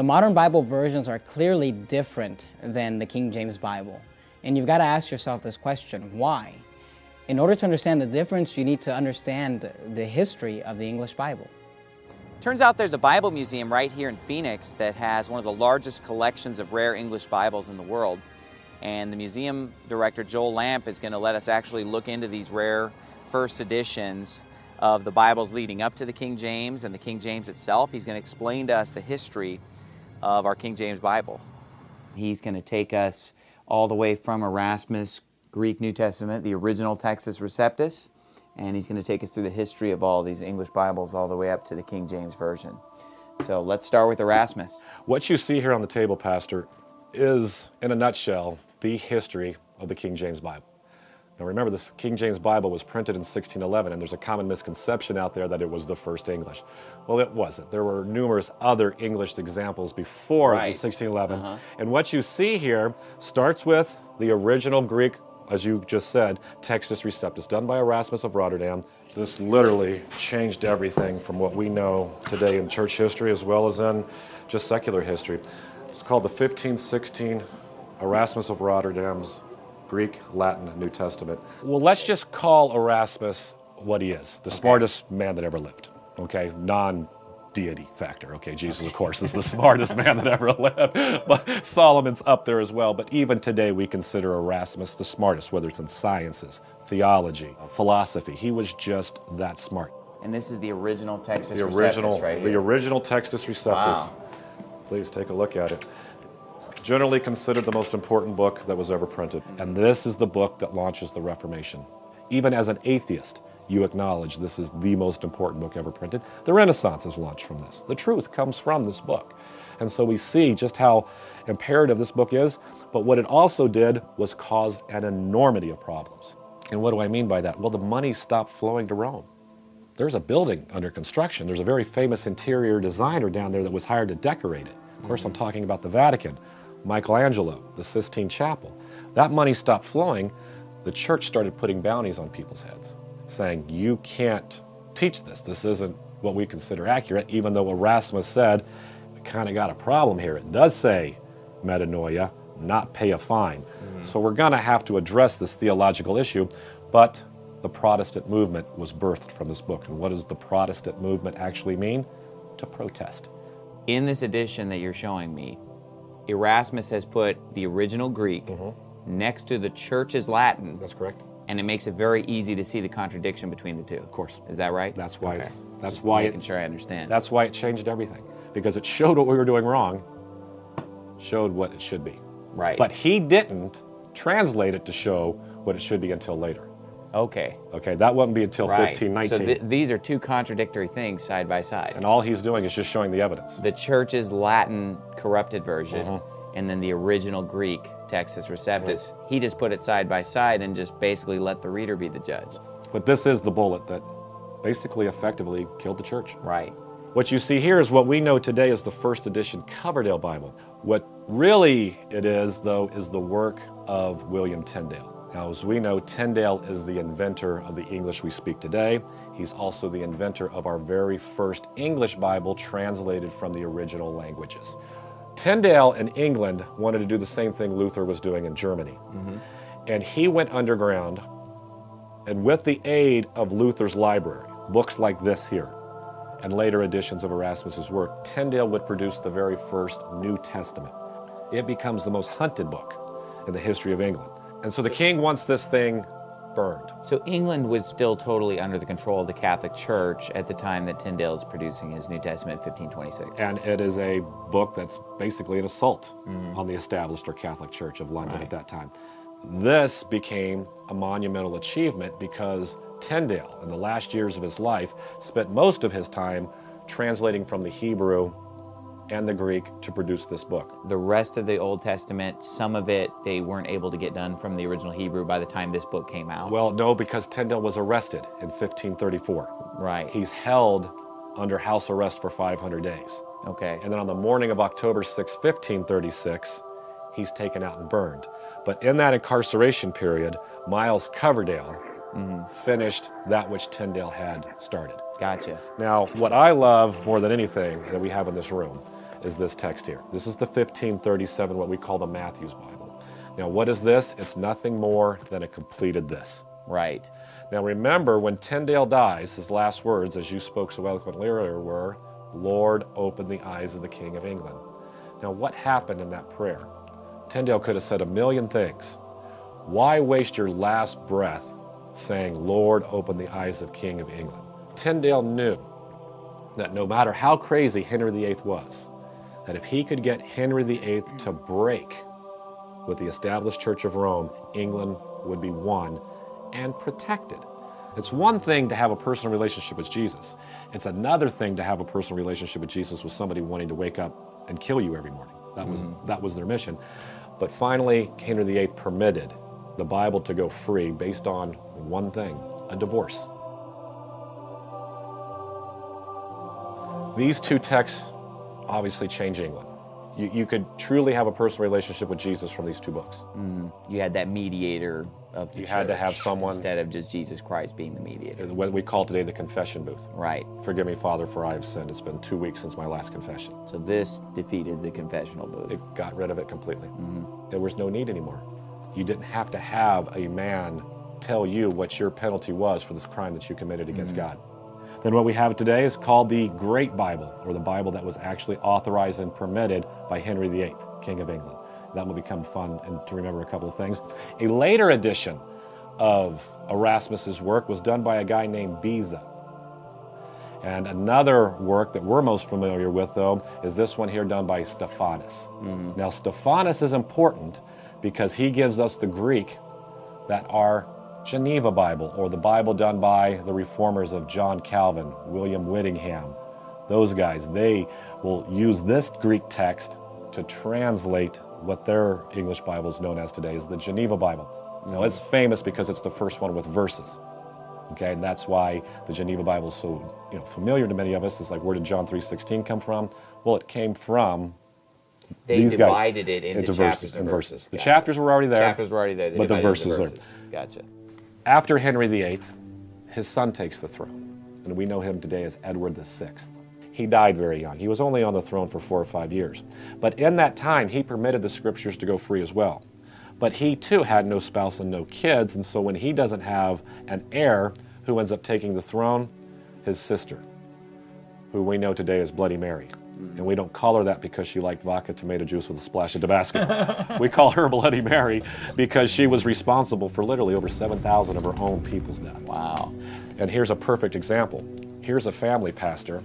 The modern Bible versions are clearly different than the King James Bible. And you've got to ask yourself this question, why? In order to understand the difference, you need to understand the history of the English Bible. Turns out there's a Bible museum right here in Phoenix that has one of the largest collections of rare English Bibles in the world. And the museum director, Joel Lamp, is going to let us actually look into these rare first editions of the Bibles leading up to the King James and the King James itself. He's going to explain to us the history of our King James Bible. He's going to take us all the way from Erasmus' Greek New Testament, the original Textus Receptus, and he's going to take us through the history of all these English Bibles all the way up to the King James Version. So let's start with Erasmus. What you see here on the table, Pastor, is, in a nutshell, the history of the King James Bible. Now remember, this King James Bible was printed in 1611, and there's a common misconception out there that it was the first English. Well, it wasn't. There were numerous other English examples before the 1611. And what you see here starts with the original Greek, as you just said, Textus Receptus, done by Erasmus of Rotterdam. This literally changed everything from what we know today in church history as well as in just secular history. It's called the 1516 Erasmus of Rotterdam's Greek, Latin, New Testament. Well, let's just call Erasmus what he is, the smartest man that ever lived, okay? Non-deity factor, okay? Jesus, of course, is the smartest man that ever lived, but Solomon's up there as well. But even today, we consider Erasmus the smartest, whether it's in sciences, theology, philosophy. He was just that smart. And this is the original Textus Receptus right here. The original Textus Receptus. Wow. Please take a look at it. Generally considered the most important book that was ever printed. And this is the book that launches the Reformation. Even as an atheist, you acknowledge this is the most important book ever printed. The Renaissance is launched from this. The truth comes from this book. And so we see just how imperative this book is, but what it also did was cause an enormity of problems. And what do I mean by that? Well, the money stopped flowing to Rome. There's a building under construction. There's a very famous interior designer down there that was hired to decorate it. Of course, I'm talking about the Vatican. Michelangelo, the Sistine Chapel. That money stopped flowing. The church started putting bounties on people's heads, saying, you can't teach this. This isn't what we consider accurate, even though Erasmus said, we kind of got a problem here. It does say metanoia, not pay a fine. So we're going to have to address this theological issue, but the Protestant movement was birthed from this book. And what does the Protestant movement actually mean? To protest. In this edition that you're showing me, Erasmus has put the original Greek next to the church's Latin. That's correct. And it makes it very easy to see the contradiction between the two. Of course. Is that right? That's why Okay. that's why making sure I understand. That's why it changed everything. Because it showed what we were doing wrong, showed what it should be. Right. But he didn't translate it to show what it should be until later. Okay. Okay, that wouldn't be until Right. 1519. So these are two contradictory things side by side. And all he's doing is just showing the evidence. The church's Latin corrupted version and then the original Greek Textus Receptus. He just put it side by side and just basically let the reader be the judge. But this is the bullet that basically effectively killed the church. Right. What you see here is what we know today as the first edition Coverdale Bible. What really it is, though, is the work of William Tyndale. Now, as we know, Tyndale is the inventor of the English we speak today. He's also the inventor of our very first English Bible translated from the original languages. Tyndale in England wanted to do the same thing Luther was doing in Germany. And he went underground, and with the aid of Luther's library, books like this here, and later editions of Erasmus's work, Tyndale would produce the very first New Testament. It becomes the most hunted book in the history of England. And so the king wants this thing burned. So England was still totally under the control of the Catholic Church at the time that Tyndale is producing his New Testament in 1526. And it is a book that's basically an assault on the established or Catholic Church of London at that time. This became a monumental achievement because Tyndale, in the last years of his life, spent most of his time translating from the Hebrew and the Greek to produce this book. The rest of the Old Testament, some of it, they weren't able to get done from the original Hebrew by the time this book came out. Well, no, because Tyndale was arrested in 1534. Right. He's held under house arrest for 500 days. Okay. And then on the morning of October 6, 1536, he's taken out and burned. But in that incarceration period, Miles Coverdale finished that which Tyndale had started. Gotcha. Now, what I love more than anything that we have in this room is this text here. This is the 1537, what we call the Matthew's Bible. Now, what is this? It's nothing more than a completed this. Right. Now, remember, when Tyndale dies, his last words, as you spoke so eloquently earlier, were, "Lord, open the eyes of the King of England." Now, what happened in that prayer? Tyndale could have said a million things. Why waste your last breath saying, "Lord, open the eyes of King of England"? Tyndale knew that no matter how crazy Henry VIII was, that if he could get Henry VIII to break with the established Church of Rome, England would be won and protected. It's one thing to have a personal relationship with Jesus. It's another thing to have a personal relationship with Jesus with somebody wanting to wake up and kill you every morning. That was their mission. But finally, Henry VIII permitted the Bible to go free based on one thing, a divorce. These two texts obviously change England. You could truly have a personal relationship with Jesus from these two books. You had that mediator of the church. You had to have someone, instead of just Jesus Christ being the mediator. What we call today the confession booth. Right. Forgive me, Father, for I have sinned. It's been 2 weeks since my last confession. So this defeated the confessional booth. It got rid of it completely. There was no need anymore. You didn't have to have a man tell you what your penalty was for this crime that you committed against God. Then what we have today is called the Great Bible, or the Bible that was actually authorized and permitted by Henry VIII, King of England. That will become fun and to remember a couple of things. A later edition of Erasmus's work was done by a guy named Beza. And another work that we're most familiar with, though, is this one here done by Stephanus. Now, Stephanus is important because he gives us the Greek that our Geneva Bible, or the Bible done by the reformers of John Calvin, William Whittingham, those guys, they will use this Greek text to translate what their English Bible is known as today as the Geneva Bible. Now, it's famous because it's the first one with verses. Okay, and that's why the Geneva Bible is so familiar to many of us. It's like, where did John 3:16 come from? Well, it came from They these divided guys, it into chapters chapters and verses. The Gotcha. chapters were already there. Chapters were already there. They but the divided it into verses are. Gotcha. After Henry VIII, his son takes the throne, and we know him today as Edward VI. He died very young. He was only on the throne for 4 or 5 years. But in that time, he permitted the scriptures to go free as well. But he too had no spouse and no kids, and so when he doesn't have an heir, who ends up taking the throne? His sister, who we know today as Bloody Mary. And we don't call her that because she liked vodka tomato juice with a splash of Tabasco. We call her Bloody Mary because she was responsible for literally over 7,000 of her own people's death. Wow. And here's a perfect example. Here's a family, Pastor,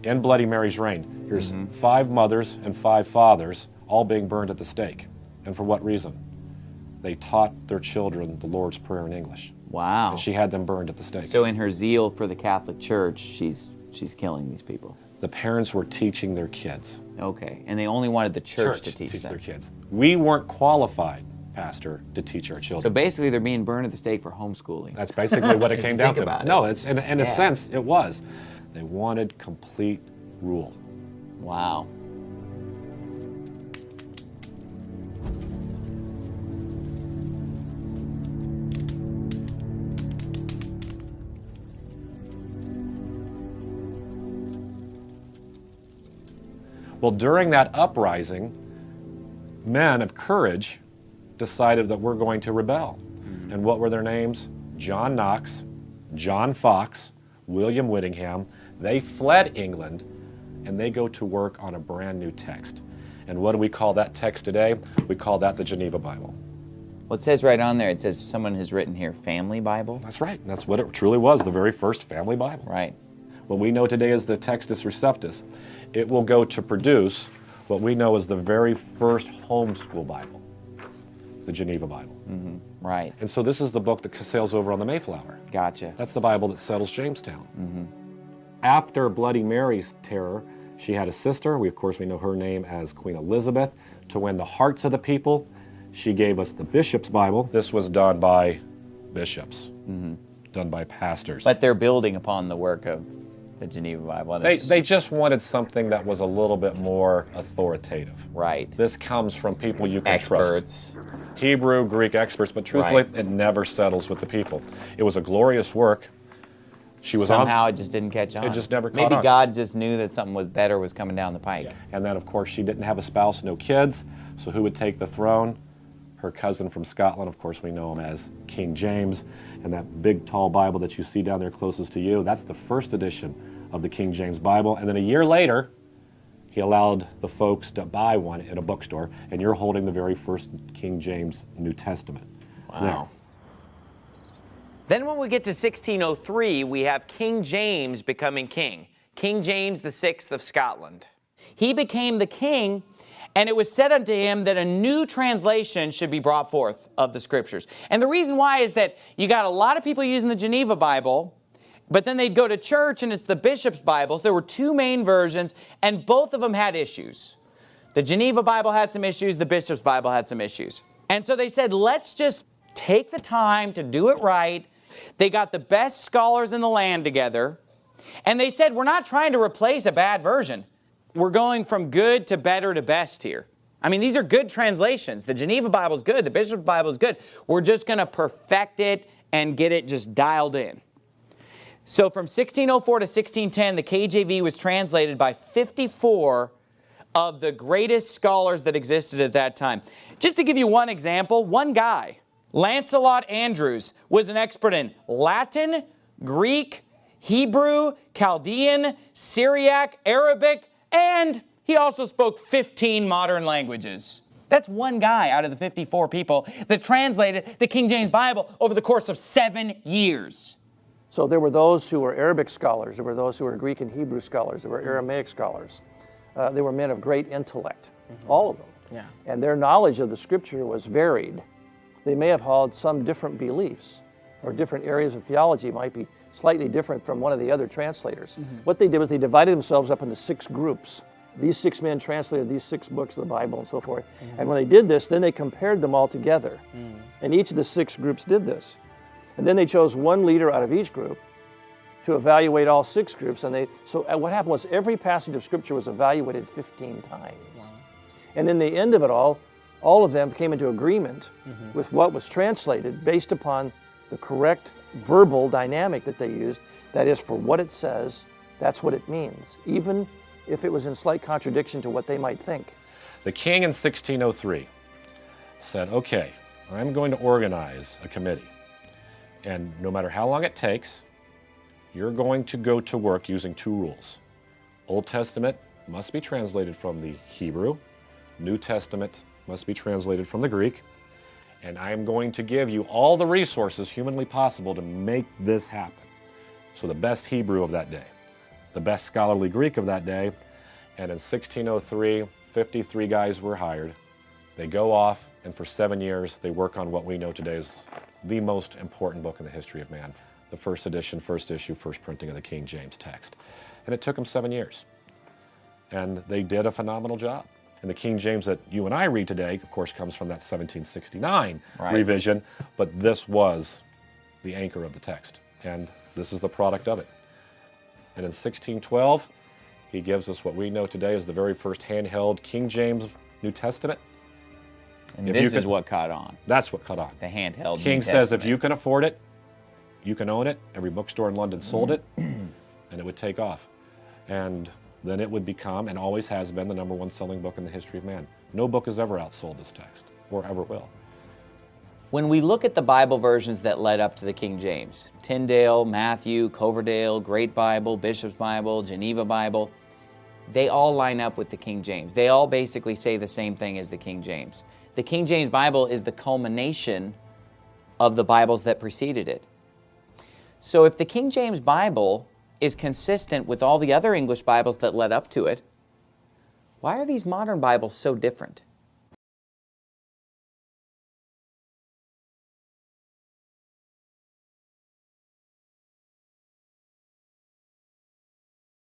in Bloody Mary's reign. Here's 5 mothers and 5 fathers all being burned at the stake. And for what reason? They taught their children the Lord's Prayer in English. Wow. And she had them burned at the stake. So in her zeal for the Catholic Church, she's killing these people. The parents were teaching their kids. Okay, and they only wanted the church to teach them. their kids. We weren't qualified, Pastor, to teach our children. So basically, they're being burned at the stake for homeschooling. That's basically what it came down to. About it. No, it's in a sense it was. They wanted complete rule. Wow. Well, during that uprising, men of courage decided that we're going to rebel. And what were their names? John Knox, John Fox, William Whittingham. They fled England, and they go to work on a brand new text. And what do we call that text today? We call that the Geneva Bible. Well, it says right on there, it says someone has written here, Family Bible. That's right. That's what it truly was, the very first family Bible. Right. What we know today as the Textus Receptus. It will go to produce what we know as the very first homeschool Bible, the Geneva Bible. Right. And so this is the book that sails over on the Mayflower. Gotcha. That's the Bible that settles Jamestown. After Bloody Mary's terror, she had a sister. Of course, we know her name as Queen Elizabeth. To win the hearts of the people, she gave us the Bishop's Bible. This was done by bishops, done by pastors. But they're building upon the work of the Geneva Bible. They just wanted something that was a little bit more authoritative. Right. This comes from people you can Experts. trust. Hebrew, Greek experts, but truthfully, it never settles with the people. It was a glorious work. She was somehow it just didn't catch on. It just never caught Maybe on. God just knew that something was better was coming down the pike. And then, of course, she didn't have a spouse, no kids. So who would take the throne? Her cousin from Scotland. Of course, we know him as King James. And that big, tall Bible that you see down there closest to you, that's the first edition of the King James Bible. And then a year later, he allowed the folks to buy one in a bookstore. And you're holding the very first King James New Testament. Wow. There. Then when we get to 1603, we have King James becoming king. King James VI of Scotland. He became the king, and it was said unto him that a new translation should be brought forth of the Scriptures. And the reason why is that you got a lot of people using the Geneva Bible, but then they'd go to church and it's the bishop's Bibles. There were two main versions, and both of them had issues. The Geneva Bible had some issues, the bishop's Bible had some issues. And so they said, let's just take the time to do it right. They got the best scholars in the land together, and they said, we're not trying to replace a bad version. We're going from good to better to best here. I mean, these are good translations. The Geneva Bible is good. The Bishop's Bible is good. We're just going to perfect it and get it just dialed in. So from 1604 to 1610, the KJV was translated by 54 of the greatest scholars that existed at that time. Just to give you one example, one guy, Lancelot Andrews, was an expert in Latin, Greek, Hebrew, Chaldean, Syriac, Arabic, and he also spoke 15 modern languages. That's one guy out of the 54 people that translated the King James Bible over the course of 7 years. So there were those who were Arabic scholars, there were those who were Greek and Hebrew scholars, there were Aramaic scholars. They were men of great intellect, all of them. Yeah. And their knowledge of the Scripture was varied. They may have held some different beliefs, or different areas of theology might be slightly different from one of the other translators. What they did was they divided themselves up into 6 groups. These 6 men translated these 6 books of the Bible and so forth. And when they did this, then they compared them all together. And each of the 6 groups did this. And then they chose one leader out of each group to evaluate all 6 groups. And so what happened was every passage of Scripture was evaluated 15 times. Wow. And in the end of it all of them came into agreement with what was translated based upon the correct verbal dynamic that they used. That is, for what it says, that's what it means, even if it was in slight contradiction to what they might think. The king in 1603 said, okay, I'm going to organize a committee. And no matter how long it takes, you're going to go to work using 2 rules. Old Testament must be translated from the Hebrew. New Testament must be translated from the Greek. And I'm going to give you all the resources humanly possible to make this happen. So the best Hebrew of that day, the best scholarly Greek of that day, and in 1603, 53 guys were hired. They go off, and for 7 years, they work on what we know today is the most important book in the history of man. The first edition, first issue, first printing of the King James text. And it took them 7 years. And they did a phenomenal job. And the King James that you and I read today, of course, comes from that 1769 revision, but this was the anchor of the text. And this is the product of it. And in 1612, he gives us what we know today as the very first handheld King James New Testament. And this is what caught on. That's what caught on. The handheld King New says Testament. if you can afford it, you can own it. Every bookstore in London sold it, and it would take off. And then it would become, and always has been, the #1 selling book in the history of man. No book has ever outsold this text, or ever will. When we look at the Bible versions that led up to the King James, Tyndale, Matthew, Coverdale, Great Bible, Bishop's Bible, Geneva Bible, they all line up with the King James. They all basically say the same thing as the King James. The King James Bible is the culmination of the Bibles that preceded it. So if the King James Bible is consistent with all the other English Bibles that led up to it, why are these modern Bibles so different?